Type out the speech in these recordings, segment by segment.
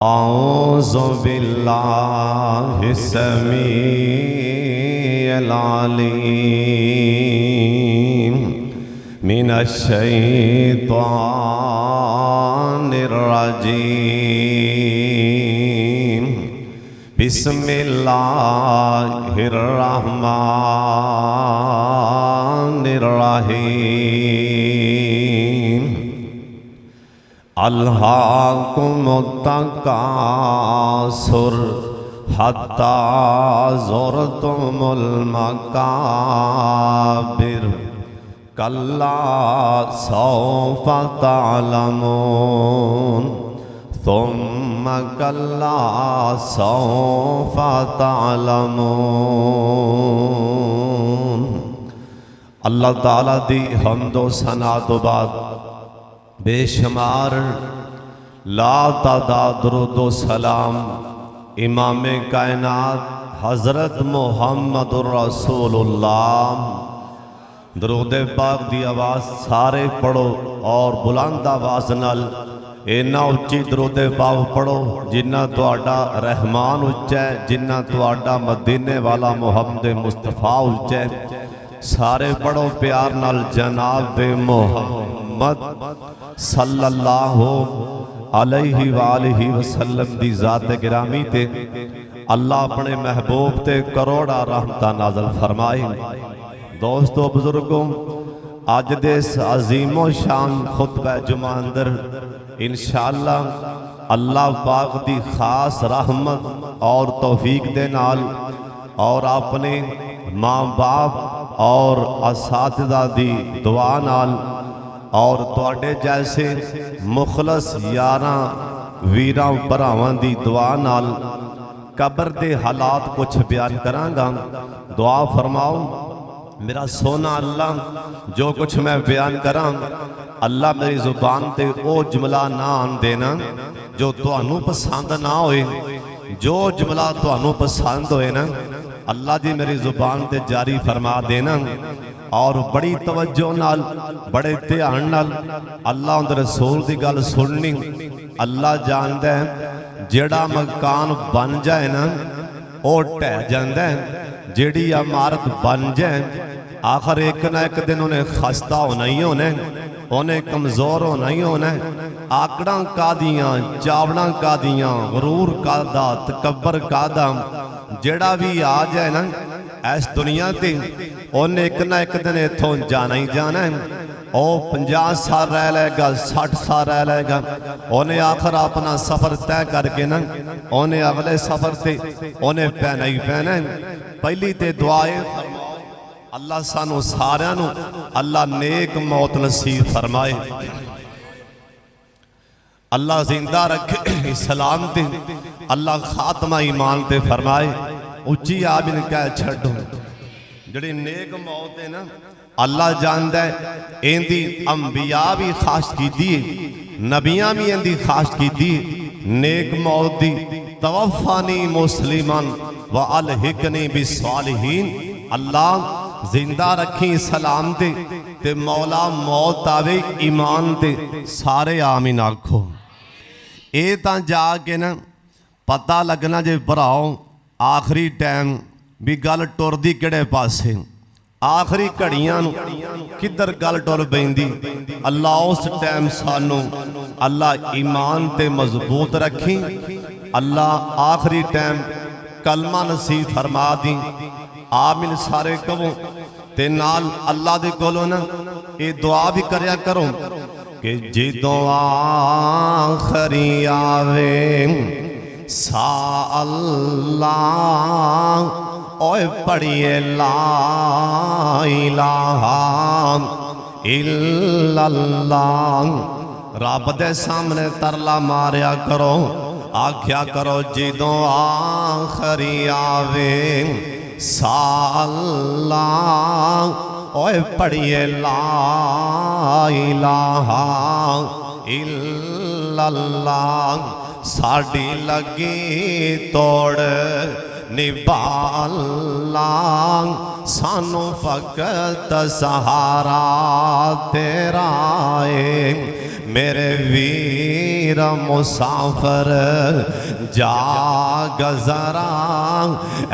औज़ु बिल्लाहि समीइल अलीम मिनश शैतानिर रजीम। बिस्मिल्लाहिर रहमानिर रहीम। अल्हाकुमुत तकासुर हत्ता ज़ुरतुमुल मकाबिर कल्ला सौफा तअलमून सुम्मा कल्ला सौफा तअलमून। अल्लाह ताला दी हम्दो सना तो बाद बेशुमार ला तादाद दुरूदो सलाम इमाम कायनात हज़रत मुहम्मदुर रसूलुल्लाह। दरूद पाक दी आवाज़ सारे पढ़ो और बुलंद आवाज़ नाल इन्ना उच्ची दरूद पाक पढ़ो जिन्ना तुहाडा रहमान उच्चा है, जिन्ना तुहाडा मदीने वाला मुहम्मद मुस्तफा उच्चा है। सारे पढ़ो प्यार नाल जनाब दे मुहम्मद सल्लल्लाहु अलैहि वालिहि वसल्लम दी ज़ात गिरामी ते अल्लाह अपने महबूब ते करोड़ा रहमतां नाज़िल फरमाए। दोस्तों बुजुर्गों, अज दे इस अजीमो शान खुतबा जुमा अंदर इंशाअल्लाह अल्लाह पाक दी खास रहमत और तौफीक दे नाल और अपने माँ बाप और असातिज़ा दी दुआ नाल और तुहाडे जैसे मुखलस यारां वीरां भरावां दी दुआ नाल कब्र दे हालात कुछ बयान करांगा। दुआ फरमाओ मेरा सोना अल्लाह, जो कुछ मैं बयान करां अल्लाह मेरी जुबान ते ओ जुमला ना आन देना जो तुहानू पसंद ना होए। जो जुमला तुहानू पसंद होए ना अल्लाह जी मेरी जुबान ते जारी फरमा देना और बड़ी तवज्जो नाल बड़े ध्यान नाल अल्लाह उन रसूल दी गल सुननी। अल्लाह जानदा है जेड़ा मकान बन जाए ना वो ढह जांदा है, जेड़ी इमारत बन जाए आखिर एक ना एक दिन उन्हें खस्ता होना ही होना, उन्हें कमजोर होना ही होना। आकड़ा कादियां चावड़ा कादियां गुरूर कादा तकबर कादा जेड़ा भी आ जाए ना इस दुनिया ते उन्हें एक ना एक दिन इथों जाना ही जाना है। ओ 50 साल रह लेगा, 60 साल रह लेगा, उन्हें आखिर अपना सफर तय करके ना उन्हें अगले सफर से उन्हें पैना ही पैना है। पहली ते दुआए अल्लाह सानू सारियां नू अल्लाह नेक मौत नसीब फरमाए, अल्लाह जिंदा रखे सलाम ते अल्लाह खात्मा ईमान ते फरमाए। उच्ची आबिन कह छड्डो जड़ी नेक मौत है ना अल्लाह जानदा है इंदी अंबिया भी खास कीती, नबियां भी इंदी खास कीती। नेक मौत दी तवफ़ानी मुस्लिमान व अलहिकनी बिस्सालिहीन। अल्लाह जिंदा रखी सलाम ते मौला मौत आवे ईमान ते सारे आमीन आखो। ये तां जाके ना पता लगना जे भराओ आखिरी टाइम भी गल टुरदी किहड़े पासे, आखिरी घड़ियां किधर गल टुर पैंदी। अल्लाह उस टाइम सानू अल्लाह ईमान ते मजबूत रखी। अल्लाह आखिरी टाइम कलमा नसीब फरमा दी। आमीन सारे कहो ते नाल अल्लाह दे कोलों ना ये दुआ भी करया करो कि जिदों आखिरी आवे सा अल्लाह ओए पढ़िए ला इलाहा इल्लल्लाह। रब दे सामने तरला मारिया करो, आख्या करो जिदों आखिरी आवे सा अल्लाह ओए पढ़िए ला इलाहा इल्लल्लाह। साड़ी लगी तोड़ निभाला सानू फकत सहारा तेरा है मेरे वीर फकीर मुसाफिर जाग जरा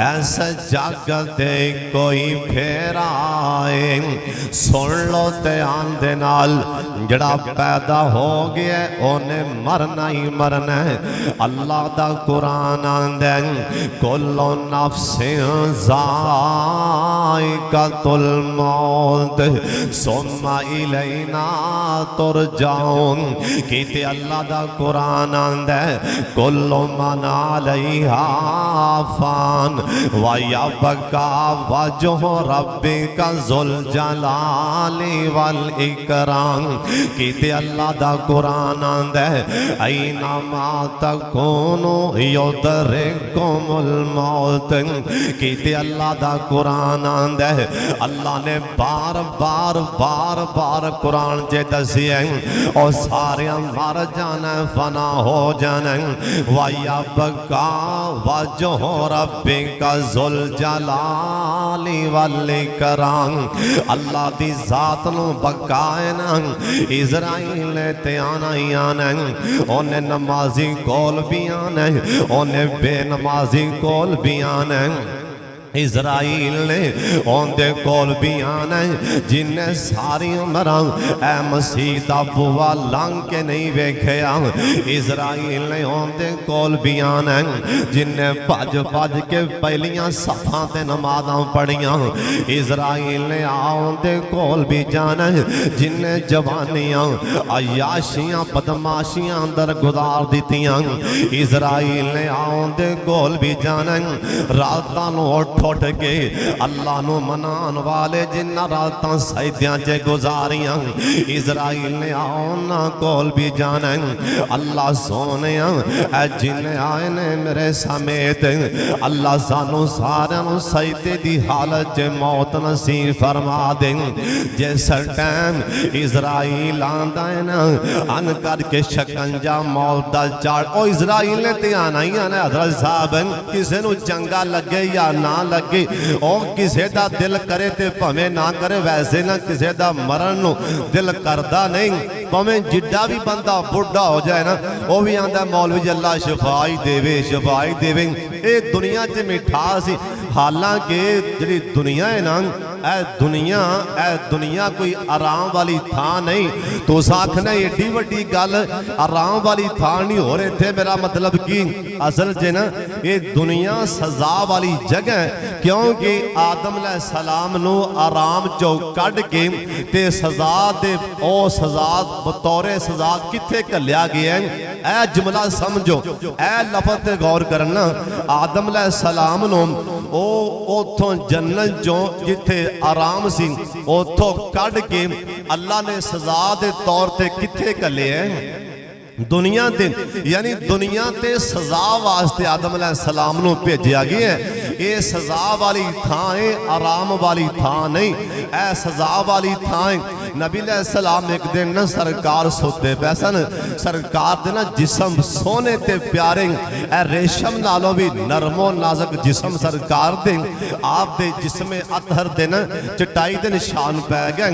ऐसे जगते कोई फेराए। सुन लो ध्यान दे नाल जड़ा पैदा हो गया उन्हें मरना ही मरना है। अल्लाह दा कुरान आंदा कुल्लु नफ्सिन ज़ाइक़तुल मौत सुम्मा इलैना तुरजाऊन। कीते अल्लाह दा कुरान आंदा कुल्लु मन अलैहा फ़ान व यबका वजहु रब्बिका ज़ुल जलाली वल इकराम। कीते अल्लाह दा कुरान आंदा ऐनमा तकुनु युदरिकुमुल मौत। कीते अल्लाह दा कुरान आंदा अल्लाह ने बार बार बार बार कुरान च दसिया और सारे मर जाना फना हो जाना। वयबका वजहु रब्बिका ज़ुल जलाली वल इकराम। अल्लाह दी जात नूं बकाए ना इज़राइल ने ते आना ही आना। उन्हें नमाजी कोल भी आना उन्हें बेनमाजी कोल भी आना। इज़राइल ने उनके कोल भी आना जिन्हें सारी उम्र ए मसीह दा बुआ लंघ के नहीं वेख्या। इज़राइल ने उनके कोल भी आना जिन्हें भज भज के पहलियां सफा ते नमाज़ां पढ़ियां। इज़राइल ने उनके कोल भी जाना जिन्हें जवानियां अयाशियां बदमाशियां अंदर गुजार दित्तियां। इज़राइल ने उनके कोल भी जाना रातां नूं उठ के अल्लाह नू मनान वाले जिन्ना रातां सजदियां च गुजारियां। इज़राइल ने आना कोल भी जाना अल्लाह सोने जिन्हें आए ने मेरे समेत अल्लाह सानू सारे सजदे दी हालत च मौत नसीब फरमा दे। जिस टाइम इज़राइल आंदा है ना अन करके शकंजा मौत दा चाड़ ओ इज़राइल ने ते आना ही आना। हज़रत साहब किसी नू चंगा लगे या ना लगे ओ किसी दा दिल करे ते भावें ना करे। वैसे ना किसी दा मरण नू दिल करदा नहीं। भावें जिड्डा भी बंदा बुढ़ा हो जाए ना वो भी आंदा मौलवी अल्लाह शफाई देवे शफाई देवे। ये दुनिया च मिठास ही। हालांकि जी दुनिया है ना ए दुनिया कोई आराम वाली थां नहीं। तो आखना एडी वड्डी गल आराम वाली थां नहीं हो रहे थे। मेरा मतलब कि असल च ना ये दुनिया सजा वाली जगह क्योंकि आदम अलैहिस्सलाम नू आराम चो कढ़ के ते सजा दे ओ सजा बतौरे सजा किथे घल्लिया गया है। ए जुमला समझो ए लफज ते गौर करना। आदम अलैहिस्सलाम नू ओ उथों जन्नत जो जिथे आराम सी उथों कढ़ के अल्लाह ने सजा दे तौर ते किथे घल्ले है दुनिया ते। यानी दुनिया ते सजा वास्ते आदम अलैहिस्सलाम नू भेजा गया है। ये सजा वाली थां है आराम वाली थां नहीं। ए सजा वाली थां है। नबी अलैहिस्सलाम एक दिन ना सरकार सोते पैसन सरकार दे ना जिसम सोने ते प्यारे ए रेशम नालों भी नरमो नाजुक जिसम सरकार दे आप दे जिसमें अतहर दे ना चटाई दे निशान पै गए।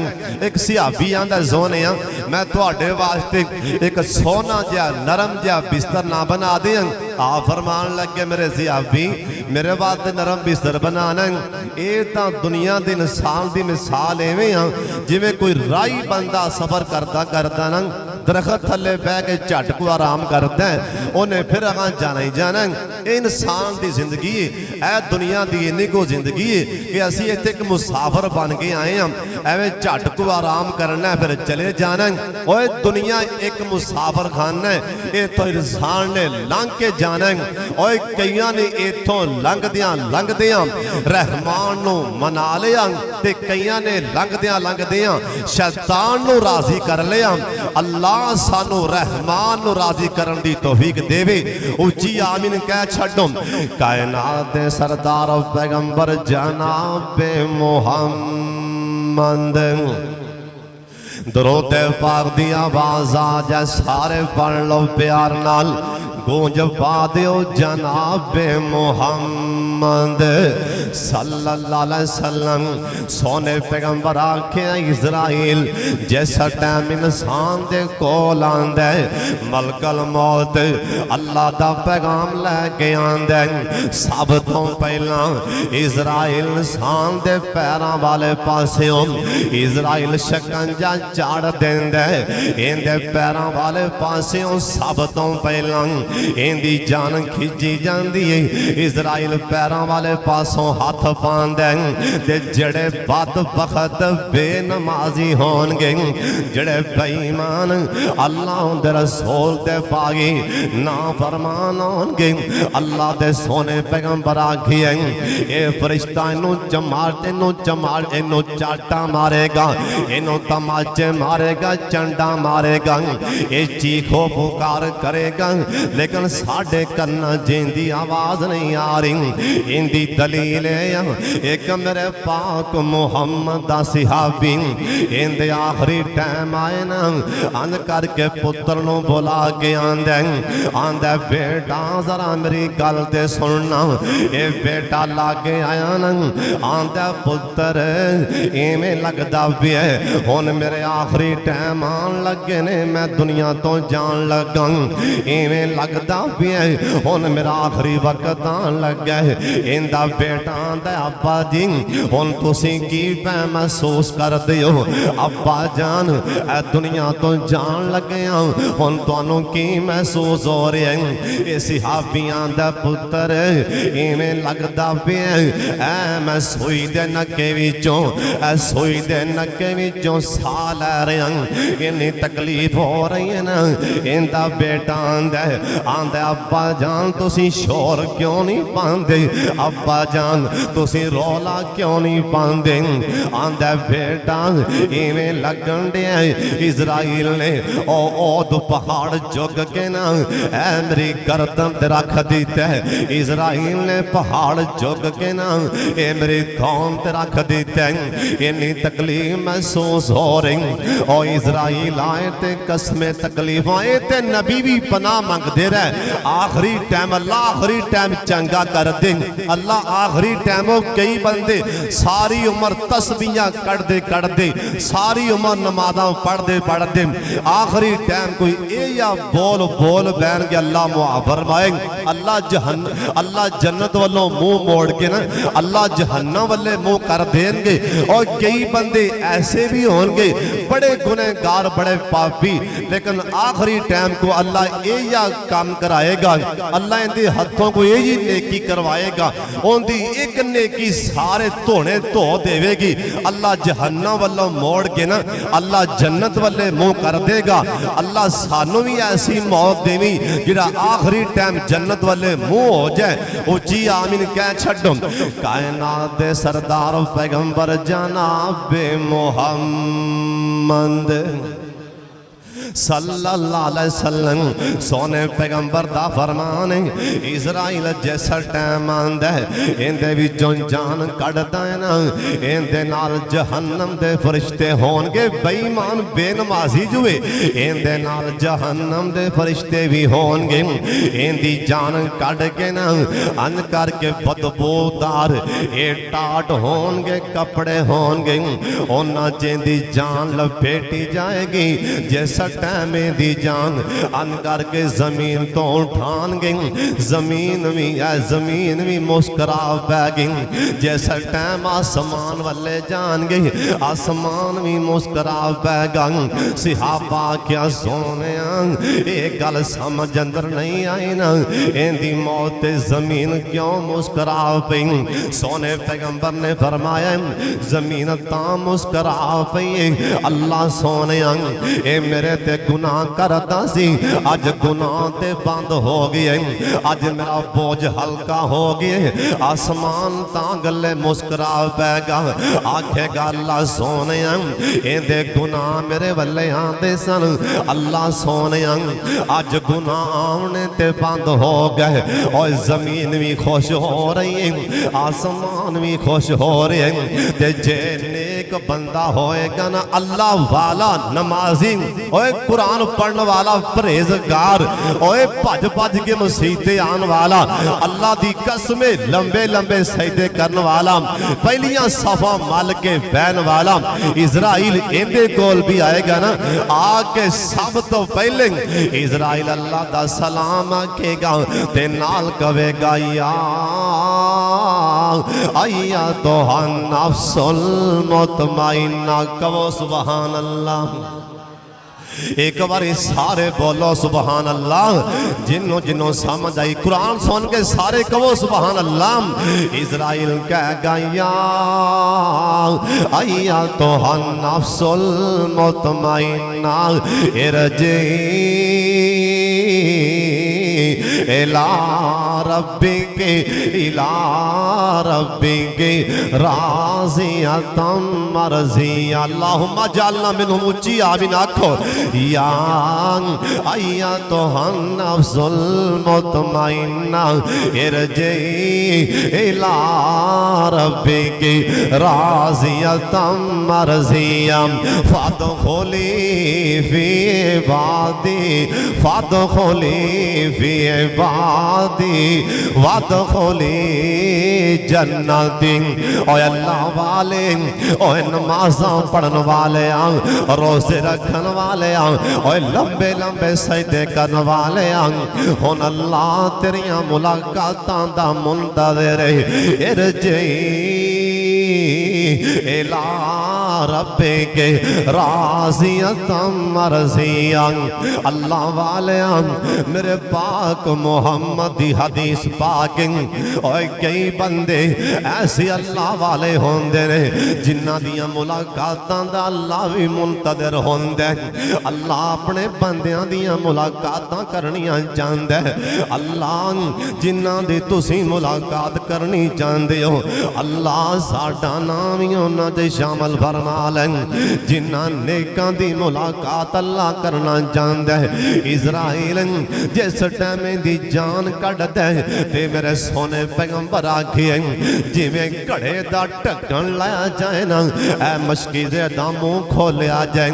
एक सिहाबी आंदा सोने मैं तुहाडे वास्ते एक सोना जिहा नरम जिहा बिस्तर ना बना दें। आ फरमान लगे मेरे सिहाबी मेरे वास्ते नरम बिस्तर बनाना। ये तो दुनिया के इंसान की मिसाल एवें जिवें कोई राही बंदा सफर करता करता ना दरखत थले बह के झट को आराम करता है उन्हें फिर अगा जाना ही जाना। इंसान की जिंदगी है दुनिया की इन्नी को जिंदगी है कि असी इत्थे एक मुसाफिर बन के आए हैं। एवं झट को आराम करना फिर चले जाना। ओए दुनिया एक मुसाफिर खाना है। इतों इंसान ने लंघ के जाना। ओए कई ने इतों लंघदियां रहमान नू मना लिया ते कई ने लंघदियां शैतान नू राजी कर लिया। अल्लाह सानू रहमान नू राजी करन दी तौफीक देवे। उच्ची आमीन कह छड्डो। कायनात दे सरदार पैगंबर जनाब मुहम्मद दरूद पाक दी आवाज़ आ जाए सारे पढ़ लो प्यार नाल। गूंज पा दियो जनाबे मुहम्मद सल्लल्लाहु अलैहि वसल्लम। सोने पैगंबर आख्या इज़राइल जैसा टाइम इंसान दे कोल आंदा है मलकल मौत अल्लाह दा पैगाम लैके आंदा है, सब तो पहला इज़राइल इंसान दे पैरां वाले पासेओं इज़राइल शिकंजा चाड़ देंदा है, इहदे पैरां वाले पासेओं सब तो पहला इहदी जान खिंची जाती है। इज़राइल पैरां वाले पासों हाथ पांदा है ते जड़े बदबख्त बेनमाजी होणगे, जड़े बेईमान अल्लाह दे रसूल दे पागी ना फरमान होणगे, अल्लाह दे सोने पैगंबर आखिए ये फरिश्ता इनू चमाट इनू चाटा मारेगा, इनू तमाचे मारेगा, चंडा मारेगा, ये चीखो पुकार करेगा, लेकिन साढ़े कन्ना जिंदी आवाज नहीं आ रही। इंदी दलील है एक मेरे पाक मुहम्मद दा सिहाबी इंदे आखिरी टाइम आए ना अंज करके पुत्र नू बुला के आंदा बेटा जरा मेरी गल ते सुनना। ये बेटा लागे आया ना आंदा पुत्र इवें लगदा भी है हुण मेरे आखिरी टाइम आन लगे ने, मैं दुनिया तो जान लगा, इवें लगदा भी है हुण मेरा आखिरी वक्त आन लगा है। इंदा बेटा आंदा अब्बा जी हुण तुसीं की महसूस करदे हो? अब्बा जान ए दुनिया तो जान लगे हुण तुहानूं की महसूस हो रहा है? ये सिहाबियां दा पुत्र इवें लगदा पिया ऐ मैं सूई दे नक्के विचों सूई दे नक्के विचों साह लै रहा, इन्नी तकलीफ हो रही है ना। इंदा बेटा आंदा अब्बा जान तुसीं शोर क्यों नहीं पांदे? अब्बा जान तुसीं रौला क्यों नहीं पांदे? आंदा बेटा इवें लगन दिया इज़राइल ने ओद पहाड़ चुक के ना ऐ मेरी गर्दन ते रख दिता है। इज़राइल ने पहाड़ चुक के ना ए मेरी कौम ते रख दिता है। इन्नी तकलीफ महसूस हो रही ओ इज़राइल आए ते कसमें तकलीफ आए ते नबी भी पनाह मंगदे रहे। आखिरी टाइम अल्लाह आखिरी टाइम चंगा कर दे, अल्लाह आखिरी टाइम कई बंदे सारी उम्र तस्बीहां कढ़दे सारी उम्र नमाज़ां पढ़दे आखिरी टाइम कोई या बोल बैन के अल्लाह मुआफ़ फरमाए। अल्लाह जन्नत वालों मुंह मोड़ के ना अल्लाह जहन्नम वाले मुंह कर देंगे। और कई बंदे ऐसे भी होंगे बड़े गुनहगार बड़े पापी, लेकिन आखिरी टाइम को अल्लाह या काम कराएगा, अल्लाह इनके हाथों को यही नेकी करवाएगा, उनकी एक नेकी सारे धोने धो देवेगी। अल्लाह जहन्नम वालों मोड़ के ना अल्लाह जन्नत वाले मुंह कर देगा। अल्लाह सानू भी ऐसी मौत देवी जिहड़ा आखिरी टाइम जन्नत वाले मुंह हो जाए। उची आमीन कह छड्डो। कायनात दे सरदार पैगंबर जनाबे मुहम्मद सल्लल्लाहु अलैहि वसल्लम सोने पैगंबर दा फरमान है इज़राइल जैसा टाइम आंदा है इंदे विचों जान कढ़दा है ना इंदे नाल जहन्नम दे फरिश्ते होणगे बेईमान बेनमाजी जुए इंदे नाल जहन्नम दे फरिश्ते भी होणगे। इंदी जान कढ़ के ना अन करके बदबूदार ए टाट होणगे कपड़े होणगे उन्हां जिंदी जान लपेटी जाएगी जैसा टाइम दी जान अन करके जमीन तो उठान गई जमीन भी मुस्करा पै गई। जैसा टाइम आसमान वाले जान गई आसमान भी मुस्करा पै गई। सिहाबा क्या सोने ये गल समझ अंदर नहीं आई ना इनकी मौत जमीन क्यों मुस्करा पई? सोने पैगंबर ने फरमाया जमीन ता मुस्करा पई अल्लाह सोने ए मेरे ते गुनाह करता सी अज गुनाह ते बंद हो गए, अज मेरा बोझ हल्का हो गया। आसमान ता गले मुस्करा पैगा आखेगा अल्लाह सोने इहदे गुनाह मेरे वल्ले आंदे सन। अल्लाह सोने अज गुनाह आने ते बंद हो गए और जमीन भी खुश हो रही है आसमान भी खुश हो रहे हैं। ते जे नेक एक बंदा होएगा ना अल्लाह वाला नमाजी, ओए कुरान पढ़ने वाला परहेजगार, ओए भज भज के मसीते आने वाला, अल्लाह दी कसम लंबे लंबे सजदे करने वाला, पहलियां सफा मल के बहन वाला इजराइल इंदे कोल भी आएगा ना, आके सब तो पहले इजराइल अल्लाह दा सलाम आखेगा ते नाल कवेगा या आया तो नफ्सुल मुतमइन्ना, कहो सुभान अल्लाह। एक बार सारे बोलो सुभान अल्लाह, जिन्हों जिन्हों समझ आई कुरान सुन के सारे कहो सुभान अल्लाह। इजराइल कह गया आया तो नफ्सुल मुतमइन्ना इरजी इला रब्बिके राज़ियतम मर्ज़िया, अल्लाहुम्मा जअलना मिनहुम, ऊंची आमीन आखो। या आया तो नफ्सुल मुतमइन्ना इरजी इला रब्बिके राज़ियतम मर्ज़िया फदखुली फी इबादी फदखुली फी इबादी वदखुली जन्नती। ओए अल्लाह वाले, ओए नमाज़ां पढ़ने वाले, रोज़े रखने वाले, ओए लंबे लंबे सजदे करने वाले, हुन अल्लाह तेरियां मुलाकातां दा मुंतज़िर इरजी इला रब्बिके राज़ियतम मर्ज़िया। अल्लाह वाले मेरे पाक मोहम्मद दी हदीस पाक, और कई बंदे ऐसे अल्लाह वाले होंदे ने जिन्हां दियां मुलाकातां दा अल्लाह भी मुंतज़िर होंदा है। अल्लाह अपने बंदियां दियां मुलाकातां करनियां चाहंदा है। अल्लाह जिन्हां दी तुसीं मुलाकात करनी चाहंदे हो, अल्लाह साडा नाम ही उन्हां दे शामिल फरमा लैन जिन्हां नेकां दी मुलाकात अल्लाह करना चाहंदा है। इजराइल जिस टाइम दी जान कढ़दा है ते मेरे सोने पैगंबर आखे जिवें घड़े दा ढक्कन लाया जाए ना, ऐ मशकीज़े दा मुंह खोलिया जाए,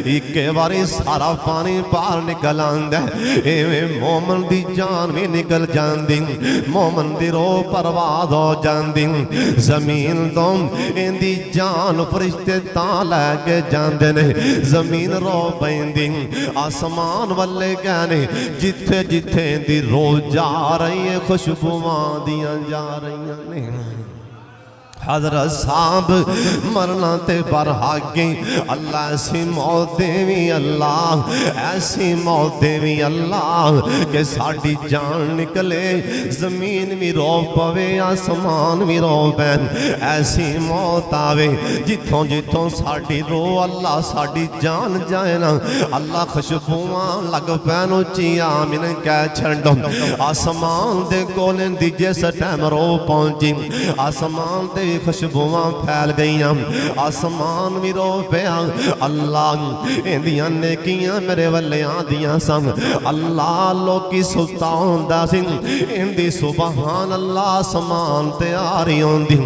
एक बारी सारा पानी बाहर निकल आंदा है। इवें मोमन दी जान भी निकल जांदी, मोमन दी रोह परवाद हो जांदी। जमीन तो इंदी जान फरिश्ते तां लैके जांदे ने, जमीन रो पैंदी, आसमान वल्ले कहने जिथे जिथे दी रोज जा रही है, खुशबुआं दियां जा रही ने। हज़रत साहब मरना ते बरहागे, अल्लाह ऐसी मौत देवी, अल्लाह ऐसी मौत देवी अल्लाह के साड़ी जान निकले, जमीन भी रो पवे, आसमान भी रो पैन, ऐसी मौत आवे जिथों जिथों साड़ी रो अल्लाह साड़ी जान जाए ना, अल्लाह खुशबुआं लग पैन, उच्ची आमीन कह छड़ो। आसमान दे कोले दी जिस टाइम रो पहुंची, आसमान दे खुशबुआं फैल गई, आसमान भी रो पिया। अल्लाह इंदियां नेकियां मेरे वल्ले आंदियां सन, अल्लाह लोकी सुता हुंदा सी, इंदी सुभान अल्लाह आसमान ते आ रही होंदी।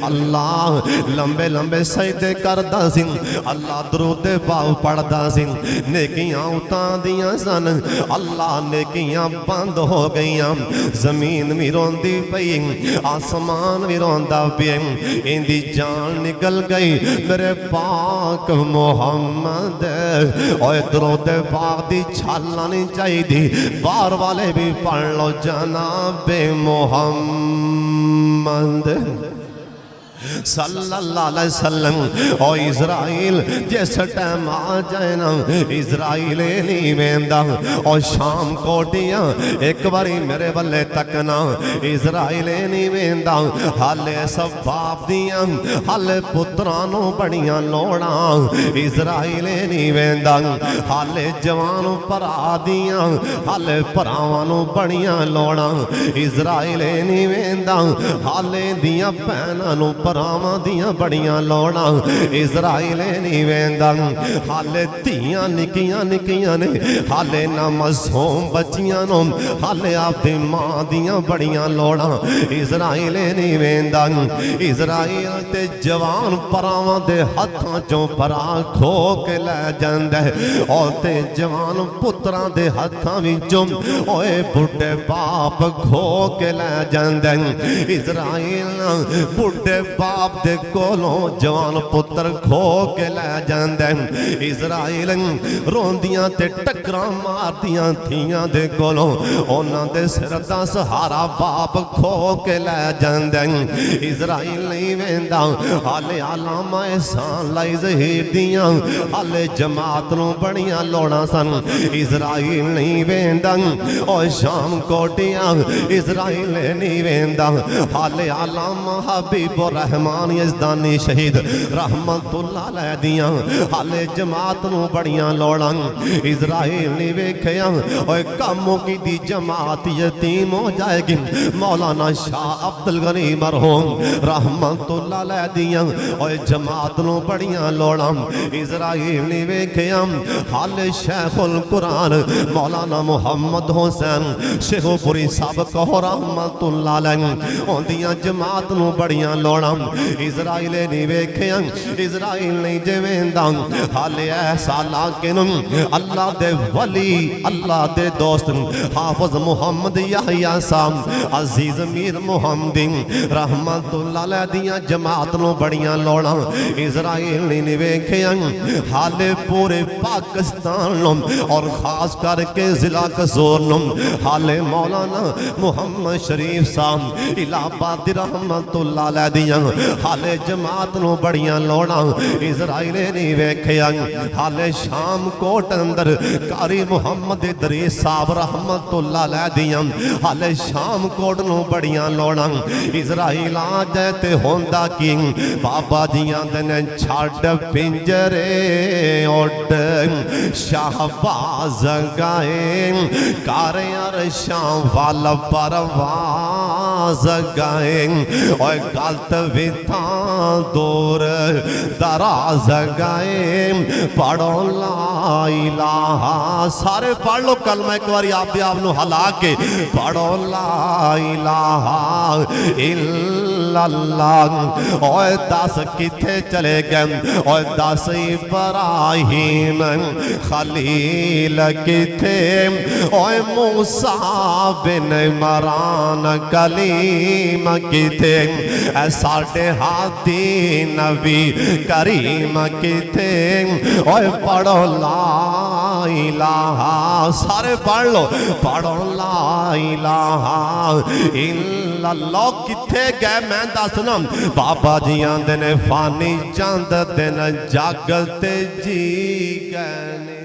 अल्लाह लंबे लंबे सजदे करदा सी, अल्लाह दरूद पाक पढ़दा सी, नेकियां उतां दियां सन। अल्लाह नेकियां बंद हो गईयां, जमीन भी रोंदी पई, आसमान भी रोंदा पिया, इंदी जान निकल गई। मेरे पाक मोहम्मद और दरूद पाक दी छाला नहीं चाहिए, बाहर वाले भी पढ़ लो जनाबे मोहम्मद सल्लल्लाहु अलैहि वसल्लम। और इजराइल जिस टाइम आ जाए ना, इजराइल नहीं वेंदा, और शाम कोटियां एक बारी मेरे बल्ले तकना, इजराइल नहीं वेंदा। हाले सब बाप दियां हाले पुत्रां नूं बड़ियां लोड़ां, इजराइल नहीं वेंदा। हाले जवान भरा दियां हाले भरावां नूं बड़ियां लोड़ां, इजराइल नहीं वेंदा। हाले दियां भैनां नूं भरावां दियां बड़ियां लोड़ां इजराइल नहीं वेंदा हाले धीआं निक्कियां निक्कियां ने हाले ना मासूम बच्चियां नूं हाले आपदी मां दियां बड़ियां लोड़ां इजराइल नहीं वेंदा इजराइल ते जवान भरावां दे हत्थां चों भरा खो के लै जांदा और ते जवान पुत्रां दे हत्थां विचों ओए बुढ़े बाप खो के लै जांदा इजराइल बुढ़े बाप दे कोलों जवान पुत्र खो के लै जांदा इजराइल रोंदियां ते टकरां मारदियां धीआं दे कोलों उन्हां दे सिर दा सहारा बाप खो के लै जांदा इजराइल नहीं वेंदा हाले आलामा एहसान लाई ज़हीर दियां हाले जमात नूं बड़ियां लोड़ां सन इजराइल नहीं वेंदा और शाम कोटियां इजराइल नहीं वेंदा हाले आलामा हबीबुर रहमान यज़दानी शहीद रहमतुल्लाह अलैह दियां हाले जमात नूं बड़ियां लोड़ां इजराइल नहीं वेखिया ओए कामों की दी जमात यतीम हो जाएगी मौलाना शाह अब्दुल गनी मरहूम रहमतुल्लाह अलैह दियां ओए जमात नूं बड़ियां लोड़ां इजराइल नहीं वेखिया हाले शेखुल कुरान मौलाना मुहम्मद हुसैन शेखोपुरी साहब कहो रहमतुल्लाह अलैह ओंदियां जमात नूं बड़ियां लोड़ां इजराइल नहीं वेखिया इजराइल नहीं जेवेंदा हाले ऐसा लाके नूं अल्लाह दे वली अल्लाह दे दोस्त हाफिज मुहम्मद याहिया साहब अजीज मीर मुहम्मदी रहमतुल्लाह अलैह दियां जमात नूं बड़ियां लोड़ां इजराइल नहीं वेखिया हाले पूरे पाकिस्तान नूं और खास करके जिला कसूर नूं हाले मौलाना मुहम्मद शरीफ साहब इलाहाबादी रहमतुल्लाह अलैह दियां हाले जमात नूं बड़ियां लोड़ां इजराइल नहीं वेखिया हाले शाम कोट अंदर कारी मुहम्मद इदरीस साहब रहमतुल्लाह अलैह दियां हाले शाम कोट नूं बड़ियां लोड़ां इजराइल आ जाए ते होंदा की बाबा जियां दे छड़ पिंजरे उड शाहबाज गाए कार अरशां वाल परवाज गाए और गलत विथा दूर दराज गाए पढ़ो ला इलाहा सारे पढ़ लो कलमा एक बार आप हला के पढ़ो ला इलाहा इल्लल्लाह और 10 किथे चले गए और 10 इब्राहिम खलील किथे और मूसा बिन इमरान कलीम किथे साढ़े हाथी नबी करीम किथे और पढ़ो ला इलाहा सारे पढ़ लो पढ़ो ला इलाहा इल्लल्लाह किथे गए मैं दसना बाबा जी आंदे ने फानी चंद दिन जागते जी गए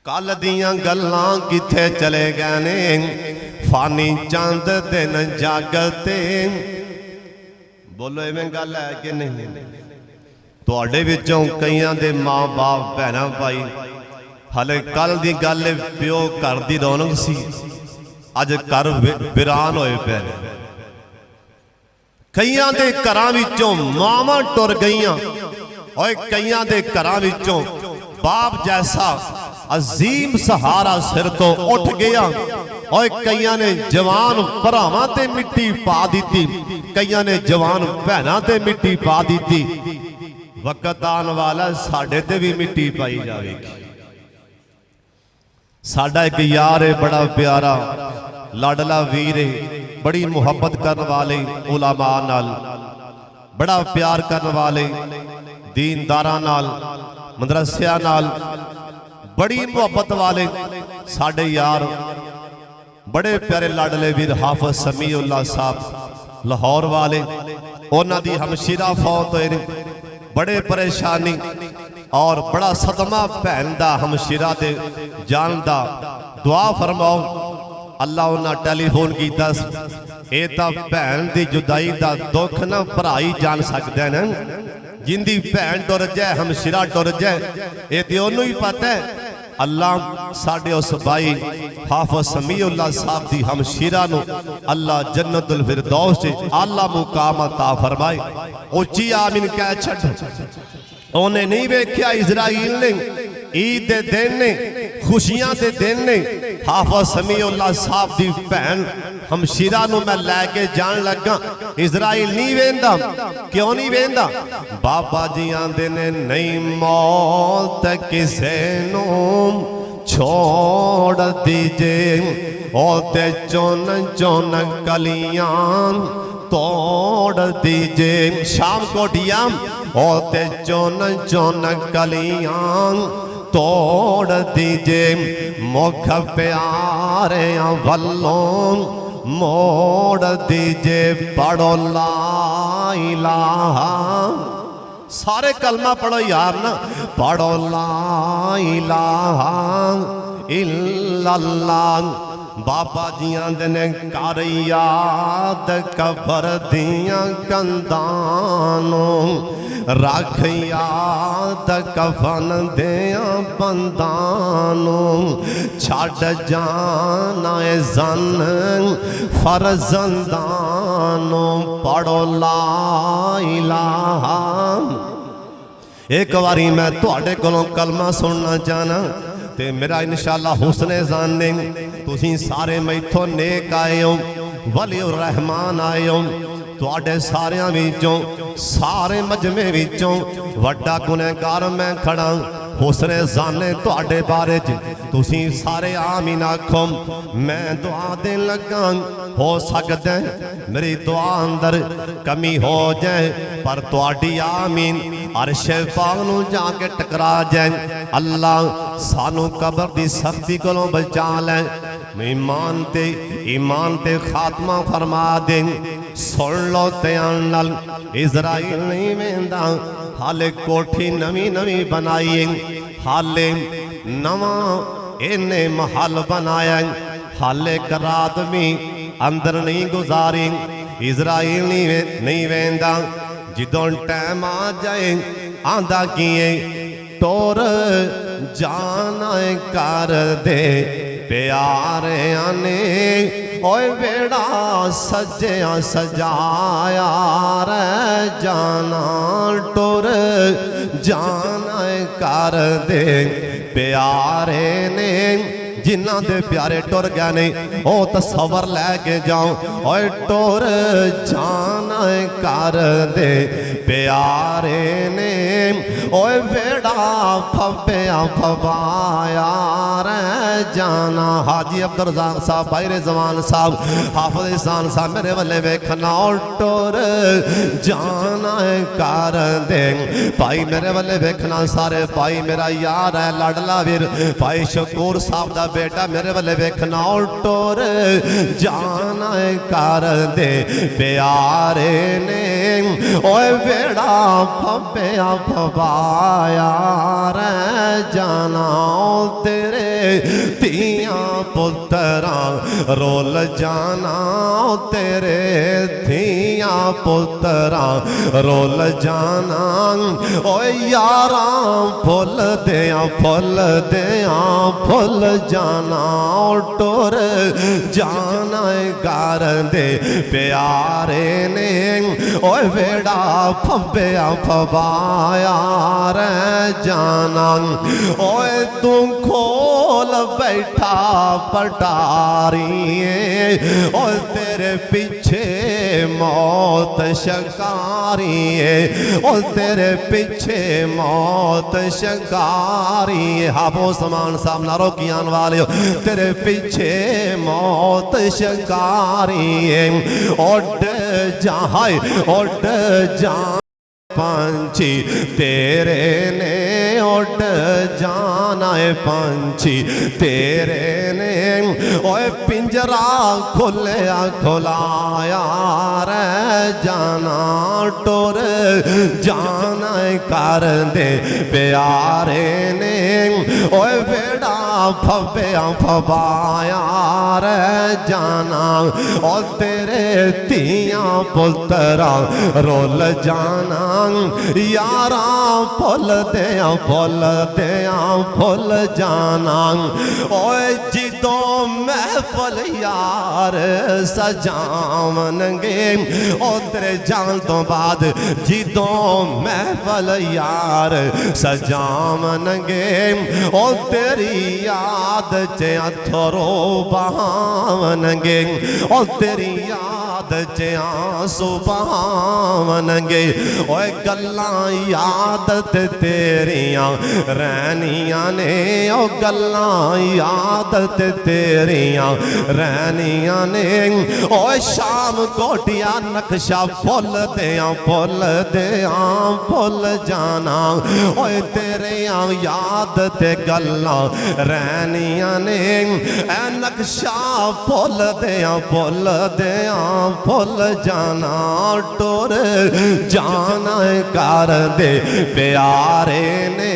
कल दियां गल्लां किथे चले गए ने फानी चंद दिन जागते बोलो इवें गल है कि नहीं तुहाडे विचों कईयां दे मां बाप भैणां भाई हले कल दी गल प्यो घर दी रौनक सी अज घर वीरान होए पे कईयां दे घरां विचों मावां टुर गईयां और कईयां दे घरां विचों बाप जैसा अजीम सहारा सिर तो उठ गया और कईयां ने जवान भरावां ते मिट्टी पा दी कईयां ने जवान भैणां ते मिट्टी पा दी वक्त आने वाला साडे ते भी मिट्टी पाई जाएगी साडा एक यार है बड़ा प्यारा लाडला वीर है बड़ी मुहब्बत करने वाले उलमा नाल बड़ा प्यार करने वाले दीनदारां नाल मदरसिया नाल बड़ी मुहब्बत वाले साडे यार बड़े प्यारे लाडले वीर हाफिज समीउल्लाह साहब लाहौर वाले उन्हां दी हमशीरा फौत होए बड़े परेशानी और बड़ा सदमा भैन दा हमशीरा दे जान दा दुआ फरमाओ अल्लाह उन्हां टेलीफोन कीता ये तां भैन दी जुदाई दा दुख ना भराई जान सकदे ने जिंदी भैन टुर जाए हमशीरा टुर जाए ये तो उन्होंने ही पता है अल्लाह साडे उस भाई हाफिज समीउल्लाह साहब दी हमशीरा नू अल्लाह जन्नतुल फिरदौस च आला मुकाम अता फरमाए। उच्ची आमीन कह छड्ड। उन्हें नहीं वेख्या इजराइल ने ईद दे दिन ने खुशियां दे दिन ने हाफिज समीउल्लाह साहब दी भैन हमशीरा नू मैं लैके जान लगा। इजराइल नहीं वेंदा, क्यों नहीं वेंदा? बाबा जी आंदे ने नहीं मौत किसे नू छोड़ दीजे ओते चुन चुन कलियां तोड़ दीजे। शाम को डियाम ओते चुन चुन कलियां तोड़ दीजे मुख प्यारे वल्लों मोड़ दीजे। पढ़ो ला इलाहा, सारे कलमा पढ़ो यार ना। पढ़ो ला इलाहा इल्लल्लाह। बाबा जी आंदे ने कर याद कबर दियां कंधानों रख याद कफन दियां बंदानों छड़ जाना है जन फरजंदानों। पढ़ो ला इलाहा। एक बारी मैं तुहाडे कोलों कलमा सुनना चाहना ते मेरा इंशाअल्लाह हुस्ने ज़ान तुसीं सारे मैथों नेक आए हो, वलीउर रहमान आए हो। तुहाडे सारियां विचों सारे मजमे विचों वड्डा गुनहगार मैं खड़ा। हुस्ने ज़ाने तुहाडे बारे च तुसीं सारे आमीन आखो। मैं दुआ देन लगा, हो सकदा है मेरी दुआ अंदर कमी हो जाए पर तुहाडी आमीन अर्श पाक नू जाके टकरा जाए। अल्लाह सानू कबर दी सख्ती कोलों बचा ले। ईमान ते खात्मा फरमा दे। सुन लो ध्यान नाल, इजराइल नहीं वेंदा। हाले कोठी नवी नवी बनाई, हाले नवा इन्हें महल बनाया, हाले करात भी अंदर नहीं गुजारी। इजराइल नहीं वेंदा। जिदों टाइम आ जाए आंदा किए टोर जाना कर दे प्यारे आने। ओए बेड़ा सजया सजाया रे जाना टोर जाना कर दे प्यारे ने। जिन्ना दे प्यारे टुर गए ने ओ तसव्वुर लैके जाओ। ओए टुर जाना कर दे प्यारे ने। ओए बेड़ा फब्या फबाया रे जाना। हाजी अब्दुल रज़ाक साहब, भाई रिज़वान साहब, हाफिज़ इहसान साहब मेरे वाले वेखना। और टुर जाना कर दे भाई मेरे वाले वेखना। सारे भाई मेरा यार है लाडला वीर भाई शकूर साहब दा बेटा मेरे वाले वेखना। और टोर जाना कर दे प्यारे ने। ओए बेड़ा फब्या फबाया रे जाना। तेरे तियां पुत्रा रोल जाना। तेरे तियां पुत्रा रोल जाना। ओए यारा फुल दिया फुल जाना। टोर जाना कर दे प्यारे ने। ओए बेड़ा फब्या फबाया रे जाना। ओए तू खोल बैठा पटारी और तेरे पीछे मौत शिकारी और तेरे पीछे मौत शिकारी। हाफो समान साहब नारो कियान वाले हो। तेरे पीछे मौत शिकारी उड़ जा पंछी तेरे ने उड़ जाना है पंछी तेरे ने। ओए पिंजरा खुलिया खुलाया रे जाना। टोर जाना कर दे प्यारे ने। ओए बेड़ा फब्या फबाया रे जाना और तेरे तियां पुत्रा रोल जाना यारा भुल दिया भुल जाना ओए जिदों महफल यार सजावनगे ओ तेरे जान तो बाद जिदों महफल यार सजावनगे ओ तेरी याद च अथरो बहावनगे ओ तेरी याद च आंसू बहावनगे ओए गल्लां याद ते तेरियां रहनियां ने ओ गल्लां याद ते तेरियां रहनियां ने ओए शाम कोटिया नक्शा भुल जाना ओए तेरियां याद ते गल्लां रहनियां ने ए नक्शा भुल जाना टुर जाना कर दे प्यारे ने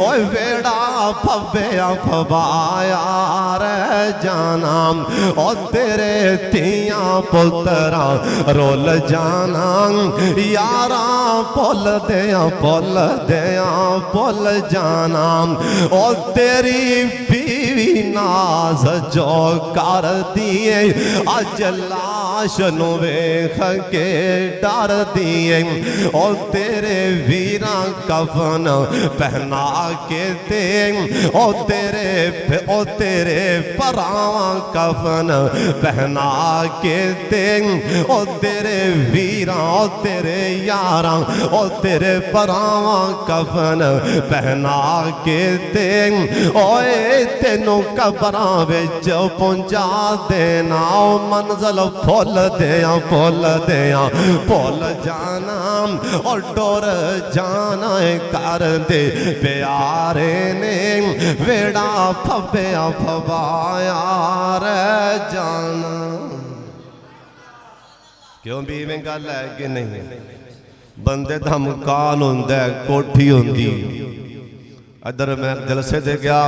ओए वेड़ा फव्या फवाया रे जाना ओ तेरे तियां पुत्रा रोल जाना यारा भुल जाना ओ तेरी बीवी नाज जो कर दिए अज लाश नु वेख के डर दिए ओ तेरे वीरा कफन पहना के दे ओ तेरे परावा कफन पहना के दे ओ तेरे वीरा ओ तेरे यारा ओ तेरे परावा कफन पहना के दे ओए तेनों कबरां विच पहुंचा देना मंजिल भुल जाना और डोर जाना कर दे प्यारे ने वेड़ा फव्या फवाया रे जाना। क्यों भी इवें गल है कि नहीं बंदे दा मकान हुंदा कोठी हुंदी इधर मैं जलसे ते गया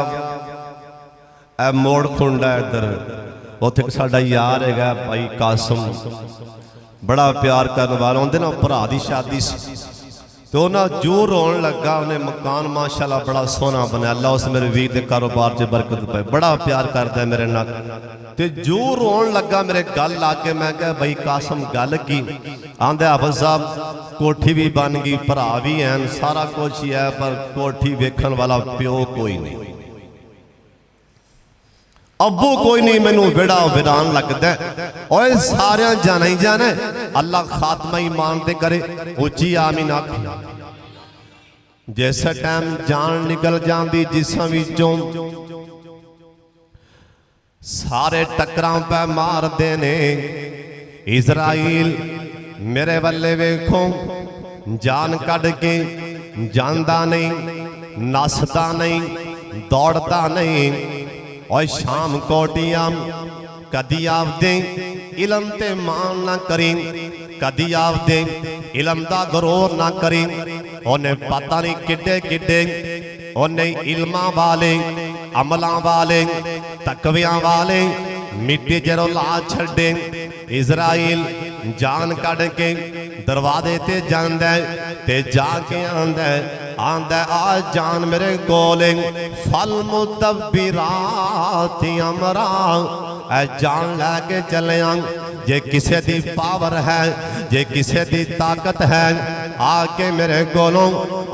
ए मोड़ खुंडा इधर उत्थे साडा यार है भाई कासम बड़ा प्यार करने वाला उन्हें ना भरा की शादी तो ना जो रोन लगा उन्हें मकान माशाल्लाह बड़ा सोहना बनाया अल्लाह उस मेरे वीर के कारोबार च बरकत पाए बड़ा प्यार करता है मेरे नाल ते जो रोन लगा मेरे गल आके मैं क्या भाई कासम गल की आंदे हाफिज साहब कोठी भी बन गई भरा भी हैं सारा कुछ ही है पर कोठी वेखण वाला प्यो कोई नहीं अबू कोई नहीं मैनू विड़ा विरान लगता ओए सारे जाना ही जाना अल्लाह खात्मा ईमान ते करे उची आमीन आख जिस टाइम जान निकल जाती जिसां विचों सारे टकरां पे मारदे ने इजराइल मेरे वल्ले वेखो जान कढ़ के जांदा नहीं नसदा नहीं दौड़ता नहीं और शाम कोटिया कदी आपदे इलम ते मान ना करी कदी आपदे इलम दा गरूर ना करी उन्हें पता नहीं किड्डे किड्डे उन्हें इल्मा वाले अमला वाले तकविया वाले मिट्टी जरो ला छड़े इजराइल जान कढ़ के दरवाजे ते जांदा ते जाके आंदा आ जान मेरे कोले फल मुदब्बिरात अमरा ऐ जान लैके चले जे किसी दी पावर है जे किसी दी ताकत है आके मेरे कोलों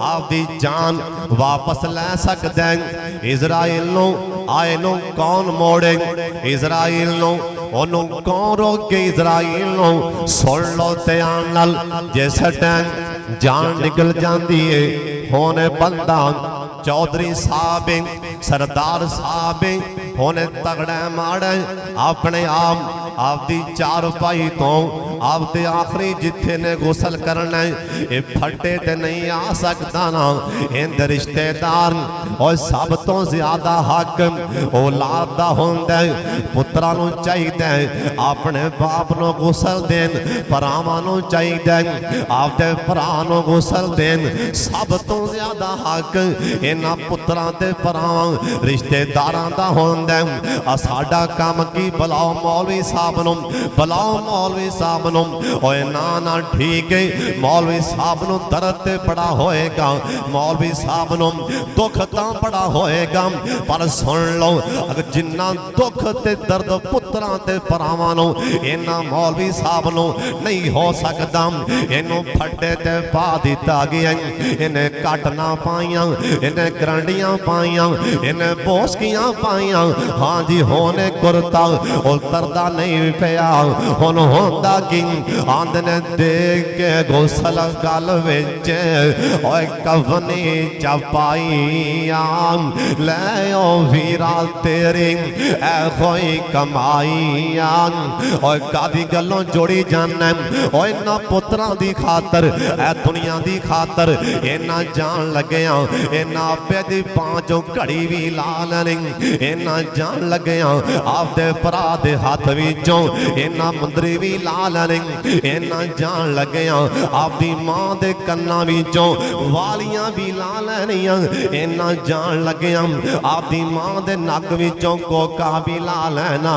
आपदी जान वापस लै सकदा है। इजराइल नो आए नो कौन मोड़े इजराइल नो ओनू कौन रोके इजराइल नो सुन लो ध्यान नाल जिस टाइम जान निकल जाती है होने बंदा चौधरी साहब सरदार साहब होने तगड़ा माड़े अपने आप आपदी चार पाई तो आपदे आखिरी जिथे ने गुसल करना ये फटे ते नहीं आ सकता ना। इंद रिश्तेदार और सब तो ज्यादा हक औलाद दा होंदा है। पुत्रा नूं चाहीदा है अपने बाप नूं गुसल देन, भरावां नूं चाहीदा है आपदे भरा नूं गुसल देन। सब तो ज्यादा हक इन्हां पुत्रां ते भरावां रिश्तेदारां दा होंदा है। आ साडा काम की बुलाओ मौलवी साहब नूं, बुलाओ मौलवी साहब नूं। ओए ना ना ठीक है मौलवी साहब नूं दर्द ते बड़ा होएगा, मौलवी साहब नूं दुख तां बड़ा होएगा, पर सुन लो अगर जिन्ना दुख ते दर्द पुत्रां ते भरावां नूं इन्ना मौलवी साहब नूं नहीं हो सकदा। इनू फड्डे ते पा दिता गया, इन्हें कट ना पाइयां, इन्हें करंडियां पाइयां, इन्हें बोसकियां पाइयां। हाँ जी होने कुर्ता उतरदा नहीं पिया, हुण होंदा कि आंदने देख के गुसल गल विच ओए कफनी चपाइया ले ओ वीरा तेरी ऐ कोई कमाइया। ओए कादी गलों जोड़ी जाना ओए ना पुत्रां दी खातर ऐ दुनिया दी खातर इन्ना जान लग्या, इन्ना आपे दी पांचों घड़ी भी ला लैनी, इन्ना जान लग्या आपदे भरा दे हाथ विचों इन्ना मुंदरी भी ला लैनी, इन्ना जान लग्या आपदी मां दे कन्नां विचों वालियां भी ला लैनियां, इन्ना जान लग्या आपदी मां दे नक विचों कोका भी ला लैना।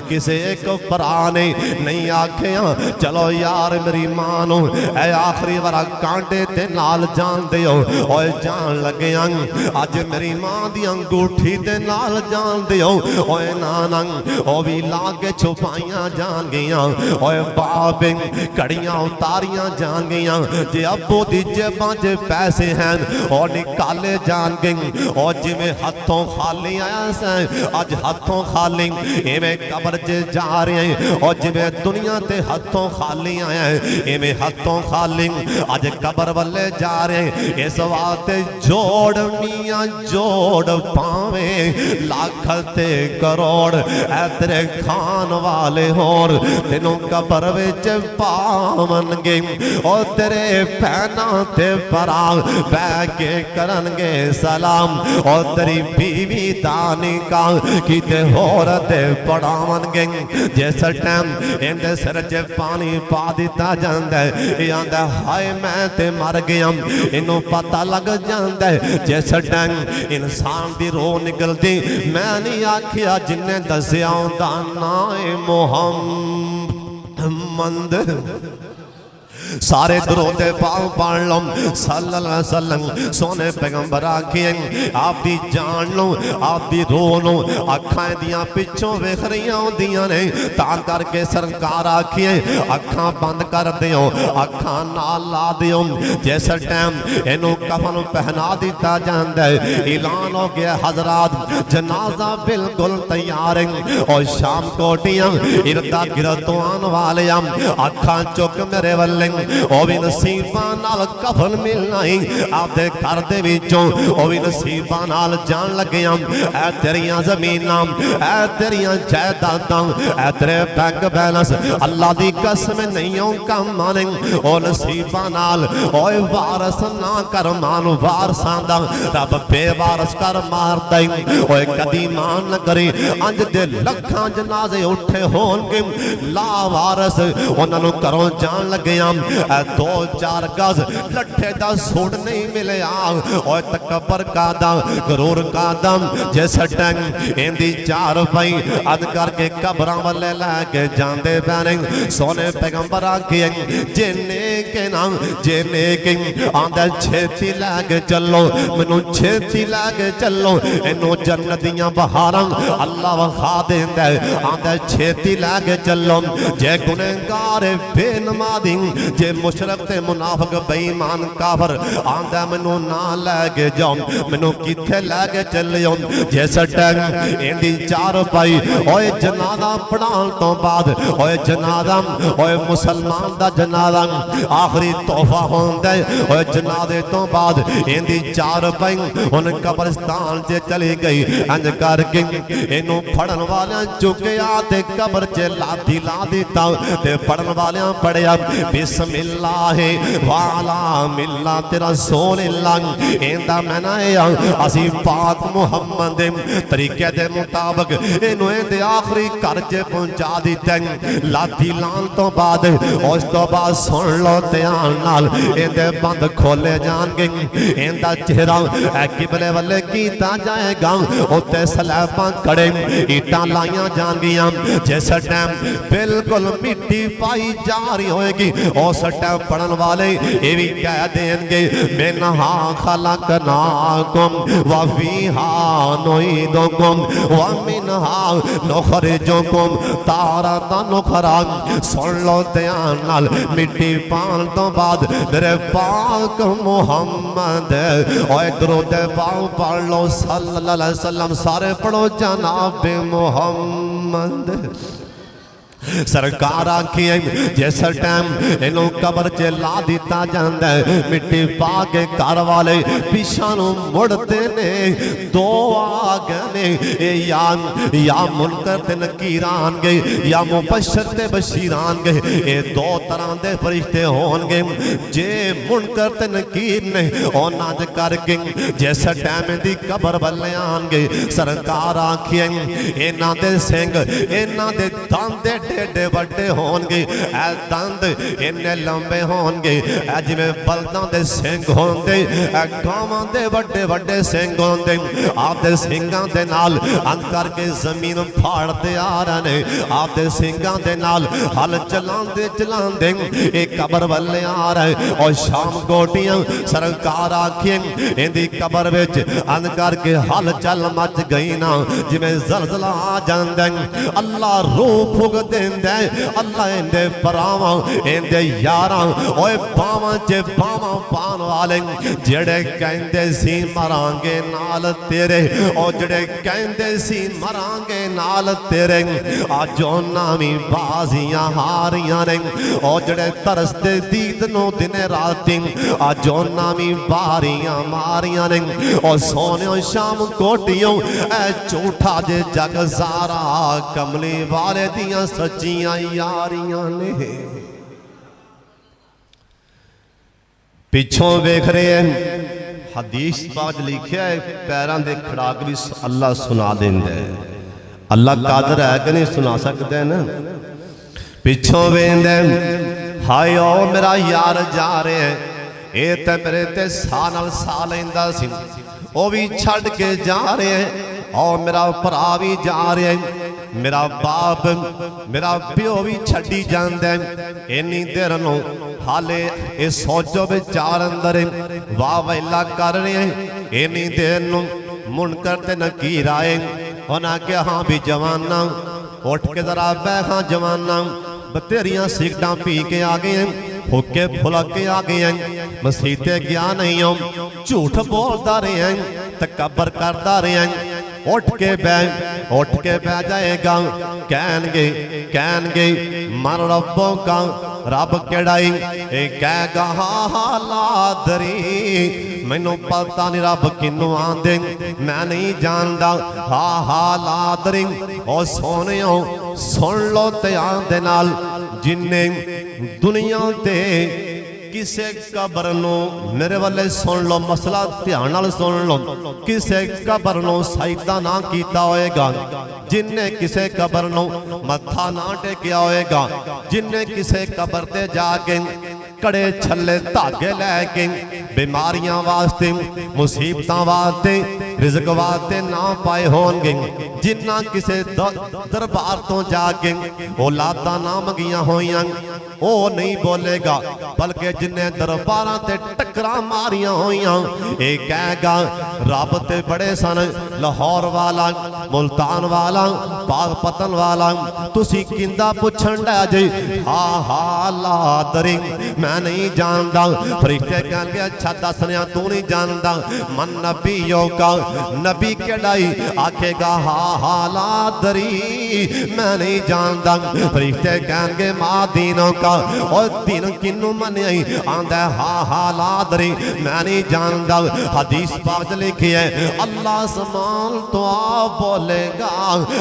किसे एक भरा ने नहीं आखिया चलो यार मेरी मां नूं ऐ आखिरी वारा कांटे ते नाल जान दिओ। ओए जान लग्या अज मेरी मां दी अंगूठी दे नाल जान दिओ। ओए नाना ओ भी ला के छुपाइयां जान गईयां, ओए बाप घड़ियां उतारियां जान गईयां। जे अब्बू दी जेबां च पैसे हैं और निकाले जान गए, और जिवें हथों खाली आया से अज हथों खाली इवें कब्र च जा रहे हैं, और जिवें दुनिया ते हथों खाली आया इवें हथों खाली अज कब्र वाले जा रहे हैं। इस वास्ते जोड़ मियां जोड़ पावे लाख ते करोड़ ऐ तेरे खान वाले होर तेनों कब्र विच पावनगे, और तेरे भैनां ते भरा बह के करनगे सलाम, और तेरी बीवी दानी का किते होर ते पढ़ावनगे। जिस टाइम इहदे सिर च पानी पा दिता जांदा है ये आंदा हाय मैं ते मर गया, इनू पता लग जांदा है। जिस टाइम इंसान दी रोह निकलदी मैं नहीं आखिया जिन्ने दस्या उहदा नाम है मुहम्मद। सारे दरोदे पाओ पढ़ लो सल्लल्लाहु अलैहि वसल्लम सोने पैगंबर आखिए आपदी जान लो आपदी रोह लो अखां दियां पिछों वेख रही होंदियां ने, तां करके सरकार आखिए अखां बंद कर दिओ अखां नाल ला दिओ। जिस टाइम इनू कफन पहना दिता जाता है ऐलान हो गया हजरात जनाजा बिल्कुल तैयार है, और शाम कोटियां इरदा गिरद आने वाले अखां चुक मेरे वल्ले ओ भी नसीबां नाल कफन मिलना ही आपदे घर दे विचों ओ भी नसीबां नाल जान लग्या। ऐ तेरियां ज़मीनां ऐ तेरियां जायदादां ऐ तेरे बैंक बैलेंस अल्लाह दी कसम नहीं कम आने ओ नसीबां नाल। ओए वारस ना कर मान वारसां दा रब बेवारस कर मारदा ही। ओए कदी मान न करे अंज दे लखां जनाजे उठे होणगे ला वारस उन्हां नूं घरों जान लग्या दो चार गज लट्ठे दा सूट नहीं मिलया। और तकबर का दम गरूर का दम जिस टाइम इंदी चार पाई अद करके कब्रां वाले लैके जांदे पैने सोने पैगंबर आखे जिन्ने के नाम जिन्ने के आंदा छेती लैके चलो मैनू छेती लैके चलो इनू जन्नत दियां बहारां अल्लाह वखा देंदा आंदा छेती लैके चलो। जे गुनहगार बेनमाजी जे मुशरक ते मुनाफिक बेईमान काफर आंदा मैनू ना लैके जाओ मैनू किथे लैके चले जाओ जिस टाइम इहदी चार पाई ओए जनाजा पढ़ाउण तो बाद ओए जनाजा ओए मुसलमान दा जनाजा आखिरी तोहफा होंदा ओए जनाजे तो बाद इहदी चार पाई हुण कब्रिस्तान च चली गई अंज करके इनू फड़न वालियां चुकिया ते कब्र च लाठी ला दिता ते फड़न वालियां पढ़िया बिस्मिल्लाह वाला मिल्ला तेरा सोनिल्लाह इंदा मैना असी पाक मुहम्मद दे तरीके दे मुताबिक इनू इंदे आखिरी घर च पहुंचा दिता लाठी लान तो बाद उस तो बाद सुन लो ध्यान नाल इंदे बंद खोले जाणगे इंदा चेहरा किबले वाले कीता जाएगा उत्ते सलैबां खड़े ईटां लाइयां जाणगियां जिस टाइम बिल्कुल मिट्टी पाई जा रही होएगी उस टाइम पढ़न वाले ये भी कह देंगे मिन्हा खलकनाकुम व फीहा नुईदुकुम व मिन्हा नुखरिजुकुम तारतन उखरा सुन लो ध्यान नाल मिट्टी पान तो बाद मेरे पाक मुहम्मद और दरूद पाक पढ़ लो सल्लल्लाहु अलैहि वसल्लम सारे पढ़ो जनाब मुहम्मद सरकार आखिए जिस टाइम इनू कब्र च ला दिता जाता है मिट्टी पा के घर वाले पिछा मुड़ते ने दो आ गए या मुनकर ते नकीर आन गए या मुबशर ते बशीर आन गए ये दो तरह के फरिश्ते होंगे जे मुनकर ते नकीर ने उन्होंने करके जिस टाइम की कब्र वाले आन गए सरकार आखिए इन्हों के सिंह इन्हों के दंद एडे वड्डे होंगे दंद इन्ने लंबे होंगे जिवें बलदां दे सिंग होंदे गावां दे वड्डे वड्डे सिंग होंदे आपदे सिंगां दे नाल अंत करके जमीन फाड़ते आ रहे ने आपदे सिंगां दे नाल हल चलांदे चलांदे एक कब्र वाले आ रहे और शाम गोटियां सरकार आखिए इंदी कब्र विच अंत करके हल चल मच गई ना जिवें जलजला आ जांदा अल्लाह रूह फुक देंदा अल्लाह इंदे भरावां इंदे यारां ओए बावां च बावां पान वाले जेड़े कहंदे सी मरांगे नाल तेरे ओ जेड़े कहंदे सी मरांगे नाल तेरे अज उन्हां वी बाजियां हारियां ने ओ जेड़े तरसदे दीद नूं दिने राती अज उन्हां वी बारियां मारियां ने ओ सोनियो शाम कोटियों ए झूठा जे जग सारा कमली वाले दियां सच्चियां यारियां ने पिछों वेख रहे हैं हदीस पाक लिखा है पैरों के खड़ाक भी अल्लाह सुना देंदा है अल्लाह कादर है कि नहीं सुना सकते ना पिछों वेंदे हाय ओ मेरा यार जा रहे हैं ये तो मेरे ते साह नाल साह लैंदा सी वो भी छड़ के जा रहे हैं और मेरा भरा भी जा रहा है मेरा बाप मेरा प्यो भी छड़ी जांदा है इन्नी देर नूं हाले ये सोचो विचार अंदर वाह वेला कर रहे हैं इन्नी देर नूं मुनकर ते नकीर आए उन्हें आख्या हाँ भी जवाना उठ के जरा बह हाँ जवाना बतेरियां सिगटां पी के आ गए हैं हुक्के फुलक के आ गए हैं मसीते गया नहीं हो झूठ बोलता रहे हैं तकबर करता रहे हैं उठ के बह जाएगा कहनगे मन रब्बों का रब केड़ाई कहेगा हालादरी मैनू पता नहीं रब किनू आंदे मैं नहीं जानता हालादरी ओ सोनियो सुन लो ध्यान दे नाल जिन्ने दुनिया ते किसे कबर नो मेरे वाले सुन लो मसला ध्यान नाल सुन लो किसे कबर नो सजदा ना कीता होएगा जिन्ने किसे कबर नो मत्था ना टेकिया होएगा जिन्ने किसे कबर ते जाके कड़े छले धागे लैके बीमारियां वास्ते मुसीबतां वास्ते रिज़्क वास्ते ना पाए होंगे, जिन्ना किसे दरबार तो जाके औलादा ना मंगिया होइयां ओ नहीं बोलेगा, बल्कि जिन्हें दरबार ते टकरा मारिया होइयां ये कहेगा रब ते बड़े सन, लाहौर वाला, मुल्तान वाला, पाकपतन वाला, तुसी किंदा पुछण डा जी? हाँ हाँ ला दरी मैं नहीं जानता। फरिश्ते कहणगे अच्छा दसनिया तू नहीं जानता, मन नबी योगा नबी केड़ाई? आखेगा हाँ हाँ ला दरी मैं नहीं जानता। फरिश्ते कहणगे मां दीनों का, और दिन किन्नू मन्याई? आंदा हाँ हाँ ला दरी मैं नहीं जानता। हदीस पाक लिखी है अल्लाह समान तो आप बोलेगा,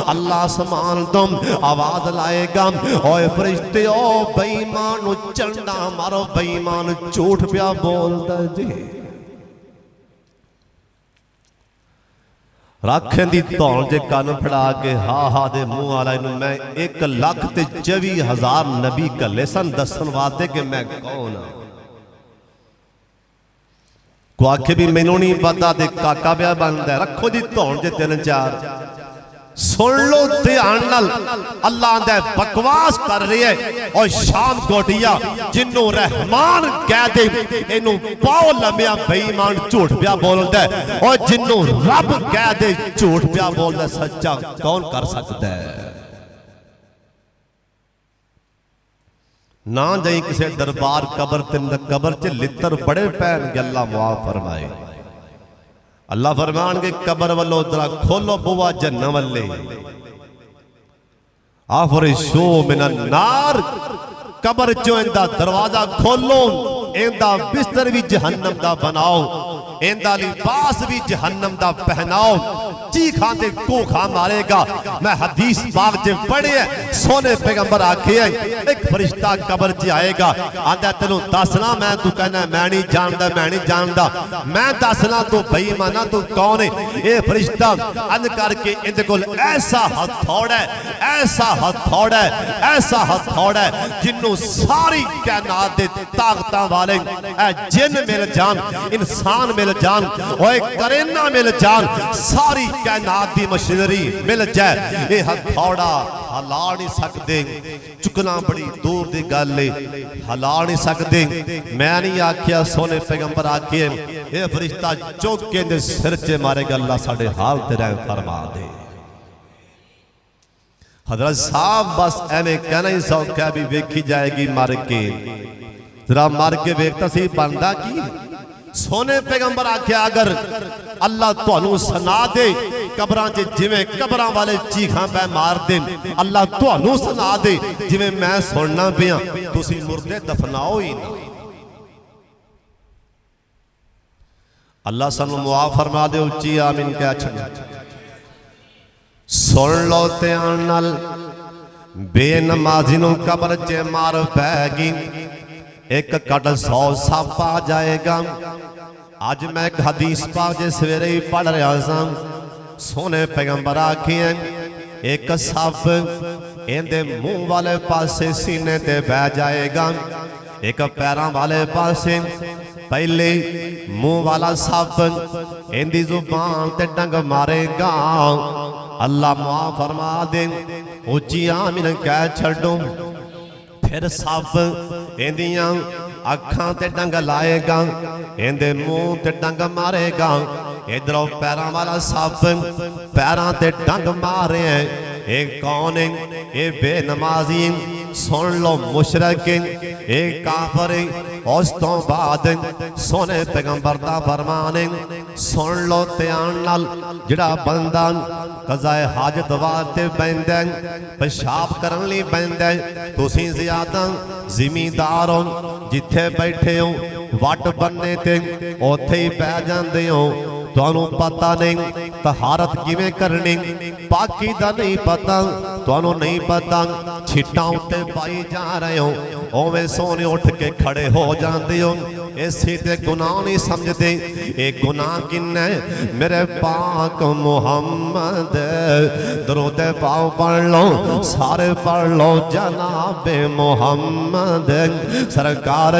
अल्लाह समान तुम आवाज लाएगा। और फरिश्ते ओ बेईमान चंडा मारो, बेईमान झूठ पिया बोलदा जी। राखें दी धौन जे कन फड़ा के हा हा दे मुंह वाला मैं 1,24,000 नबी कले सन दसन वास्ते कि मैं कौन हाँ। को आखे भी मैनू नहीं पता ते काका ब्याह बनता। रखो जी धौन जे 3-4 सुन लो ध्यान नाल। अल्लाह दे बकवास कर रही है और शाम गोटिया जिन्नू रहमान कह दे इनू पाओ लम्बिया बेईमान झूठ पिया बोलदा है, और जिन्नू रब कह दे झूठ पिया बोलदा। सच्चा कौन कर सकता है? ना जाई किसी दरबार कबर च लित्र बड़े पैन के अल्लाह मुआफ फरमाए। अल्लाह फरमान के कबर वालों जरा खोलो बुआ जन्नत वाले, आफरिशो मिनन नार, कबर चो इंदा दरवाजा खोलो, इंदा बिस्तर भी जहन्नम दा बनाओ, इंदा लिबास भी जहन्नम दा पहनाओ। चीखा ते कोखा मारेगा। मैं हदीस पाक च पढ़े सोने पैगंबर आखे एक फरिश्ता कबर च आएगा, आंदा तेनू दसना मैं, तू कहना मैं नहीं जानदा, मैं नहीं जानदा, मैं दसना तू बेईमाना तू कौन है? ये फरिश्ता अंज करके इंदे कोल ऐसा हथौड़ा है, ऐसा हथौड़ा है, ऐसा हथौड़ा है जिन्नू सारी कायनात दे ताकतां वाले जिन मिल जान, इंसान मिल जान, ओए करेना मिल जान, सारी कायनात दी मशीनरी मिल जाए, ये हथौड़ा हला नहीं सकते। चुकना बड़ी दूर दी गल है, हला नहीं सकते। मैं नहीं आखिया, सोने पैगंबर आखिए ये फरिश्ता चौक के सिर च मारेगा। अल्लाह साडे हाल ते रहम फरमा दे। हजरत साहब बस एवें कहना ही सौखा भी वेखी जाएगी मर के, जरा मर के वेखता सी बनदा की। सोने पैगंबर आख्या अगर अल्लाह तुहानू सुना दे कबरां च जिवें कबरां वाले चीखां पै मार दे, अल्लाह तुहानू सुना दे जिवें मैं सुनना पिया, तुसीं मुर्दे दफनाओ ही ना। अल्लाह सानू मुआफ फरमा दे, उच्ची आमीन कह छड्डो। सुन लो ध्यान नाल, बेनमाजी नू कबर च मार पैगी, एक कट 100 सप आ जाएगा। अज मैं एक हदीस पाक जे सवेरे ही पढ़ रहा था, सोने पैगंबर आखिए एक सप इंदे मुंह वाले पासे सीने ते बह जाएगा, एक पैरों वाले पासे। पहले मुंह वाला सप इंदी जुबान ते डंग मारेगा। अल्लाह मुआफ फरमा दे, उच्ची आमीन कह छड्डो। फिर सप इंदियां अखां ते डंग लाएगा, इंदे मुंह ते डंग मारेगा। इधरों पैरों वाला सप पैरों ते डंग मारे हैं। ये कौन है? ये बेनमाजी। सुन लो मुशरक, ये काफिर। उस तो बाद सोने पैगंबर दा फरमान, सुन लो ध्यान नाल, जिहड़ा बंदा कज़ाए हाजत वास्ते बैंदा, पेशाब करन लई बैंदा, तुसीं ज़्यादा जिमीदार हो, जिथे बैठे हो वट बनने ते उत्थे ही पै जांदे हो। तुहानू पता नहीं तहारत किवें करनी, पाकी दा नहीं पता, तुहानू नहीं पता, छिट्टां उत्ते पाई जा रहे हो, ओवें सोने उठ के खड़े हो जाते हो। इसी ते गुनाह नहीं समझते। ये गुनाह किन्ने मेरे पाक मुहम्मद। दरूद पाओ पढ़ लो, सारे पढ़ लो जनाबे मुहम्मद। सरकार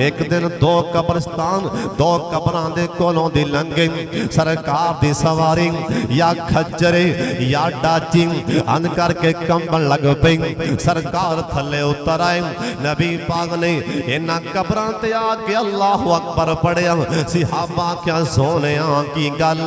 एक दिन दो कब्रस्तान दो कब्रां दे कोलों दी लंघे, सरकार दी सवारी या खच्चरे या डाची अन करके कंबन लग पई। सरकार थले उतर आए, नबी पाक ने इन्हां कब्रां ते आके अल्लाहु अकबर पढ़िया। सिहाबा क्या सोने की गल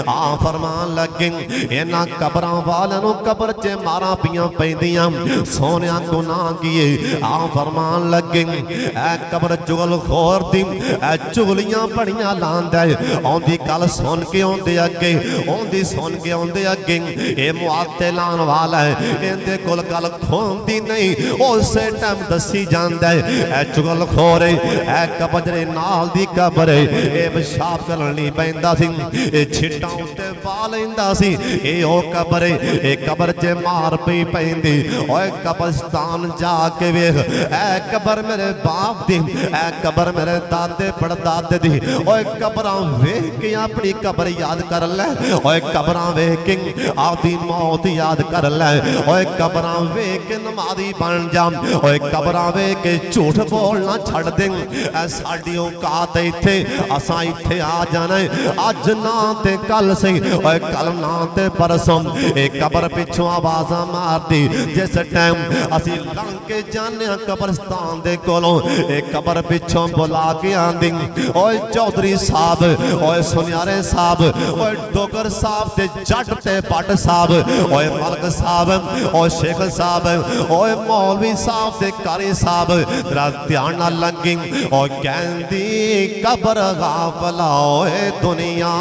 आ फरमान लगे, इन्हां कब्रां वालियां नूं कब्र च मारा पियां पैंदियां, सोने गुनाह किए। आ फरमान लगे ऐ कब्र चुगल खोर दी ऐ चुगलियां बड़ियां लांदा है। आउंदी गल सुन के आउंदे अगे, आउंदी सुन के आउंदे अगे ए मुआते लान वाला है, इहदे कोल गल खोंदी नहीं, उसे टाइम दसी जांदा है। ऐ चुगल खोरे ऐ कब्र नाल दी कब्र ए पेशाब करन नहीं पैंदा सी, ए छिट्टां उत्ते पा लैंदा सी। ए ओ कब्र ए कब्र च मार पई पैंदी। ओए कब्रस्तान जाके वेख, ऐ कब्र मेरे बाप दी, ऐ कब्र मेरे दादे पड़दादे दी। ओए कब्रां वेख के अपनी कब्र याद कर ले, ओए कब्रां वेख के आपदी मौत याद कर ले। ओए कब्रां वेख के नमाजी बन जा, ओए कब्रां वेख के झूठ बोलना छड़ दे। ऐ साडी औकात इत्थे, असां इत्थे आ जाना है अज ना ते कल सही, ओए कल ना ते परसों। ए कब्र पिछों आवाज़ां मारदी, जिस टाइम असीं लंघ के जाने कब्रस्तान दे कोलों ए कब्र पिछों बुला के आंदी, ओए चौधरी साहब, ओए सुनियारे साहब, ओए डोगर साहब ते जट ते पट साहब, ओए मलक साहब, ओए शेख साहब, ओए मौलवी साहब ते कारी साहब, तेरा ध्यान ना लंघी। ओए कहंदी कब्र गाफला ओए दुनिया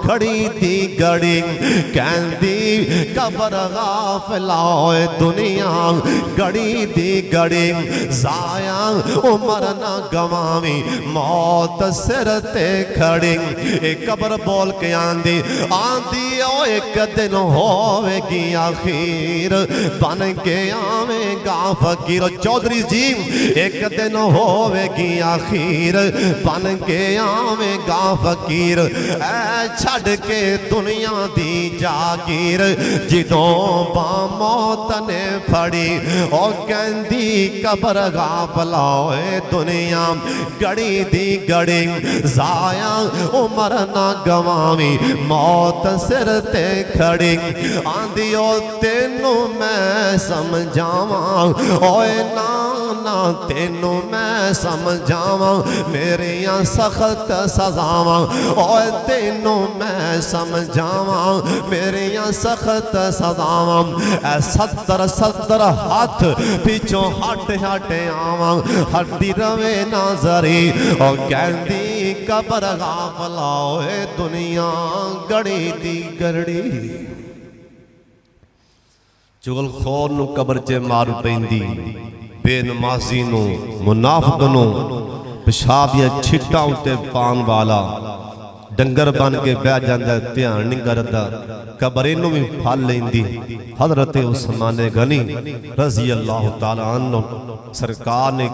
घड़ी दी घड़ी, कहंदी कब्र गाफला ओए दुनिया घड़ी दी घड़ी। जाया उमर ना गवावी मौत सिर ते खड़ी। एक कब्र बोल के आंदी आंदी ओ एक दिन होवेगी आखिर, बन के आवेगा फकीर। चौधरी जी एक दिन होवेगी आखिर, बन के आवेगा फकीर। ऐ छड़ के दुनिया दी जागीर, जिदों मौत ने फड़ी। ओ कहंदी कब्र गाफला ओए दुनिया घड़ी दी घड़ी। जाया उमर ना गवावी मौत सिर ते खड़ी। आंदी ओ तेनू मैं समझावा, ओए ना ना तेनू मैं समझावा मेरिया सख्त सजावा। ओए तेनू मैं समझावा मेरिया सख्त सजावा। ऐ 70 हाथ पिछों हट हट आवा, हड्डी रवे नाजरी। और कहंदी कब्र गाफला ओए दुनिया घड़ी दी घड़ी। चुगलखोर नूं कब्र च मार पैंदी, बेनमाजी नूं मुनाफिक नूं पेशाब या छिट्टां उत्ते पान वाला डंगर बन के बह जांदा, ध्यान नहीं करदा, कब्र इहनूं भी फल लैंदी। हज़रत उस्मान गनी रज़ी अल्लाह तआला अन्हु सरकार ने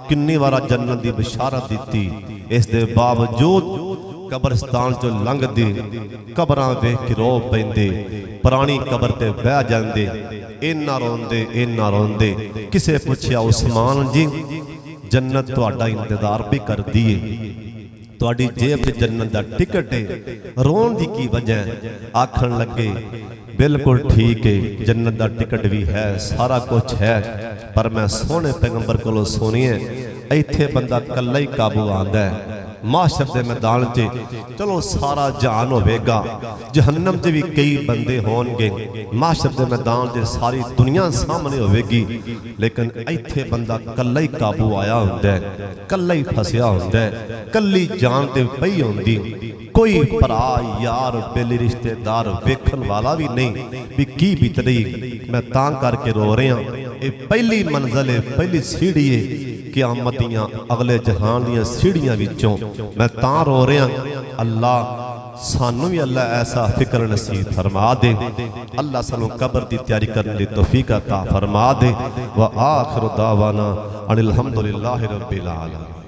किन्नी वारा जन्नत दी बशारत दित्ती, इस दे बावजूद कब्रस्तान चो लंघदे कब्रां वेख के रो पैंदे, पुरानी कब्र ते बह जांदे, इन्ना रोंदे। किसे पुछया उस्मान जी जन्नत तुहाडा इंतजार भी करदी है, तुहाडी जेब च जन्नत दा टिकट है, रोन दी की वजह? आखण लगे बिल्कुल ठीक है, जन्नत दा टिकट भी है, सारा कुछ है, पर मैं सोहने पैगंबर कोलों सुनिए इत्थे बंदा कल्ला ही काबू आंदा है। माशर के मैदान च चलो सारा जहान होगा, जहन्नम च भी कई बंदे होंगे, माशर के मैदान से सारी दुनिया सामने होगी, लेकिन इत्थे बंदा कल्ला ही काबू आया होंदा है, कल्ला ही फसिया होंदा है, कल्ली जान ते पई होंदी, कोई भरा यार बेली रिश्तेदार वेखन वाला भी नहीं भी की बीत रही। मैं तां करके रो रहा, ये पहली मंजिल है, पहली सीढ़ी है क़यामत दियां अगले जहान दियां सीढ़ियां विचों। मैं तां रो रहा, अल्लाह सानू भी अल्लाह ऐसा फिक्र नसीब फरमा दे, अल्लाह सानू कब्र की तैयारी करने की तौफीक अता फरमा दे। व आखिर दावाना अनिल हम्दुलिल्लाहि रब्बिल आलमीन।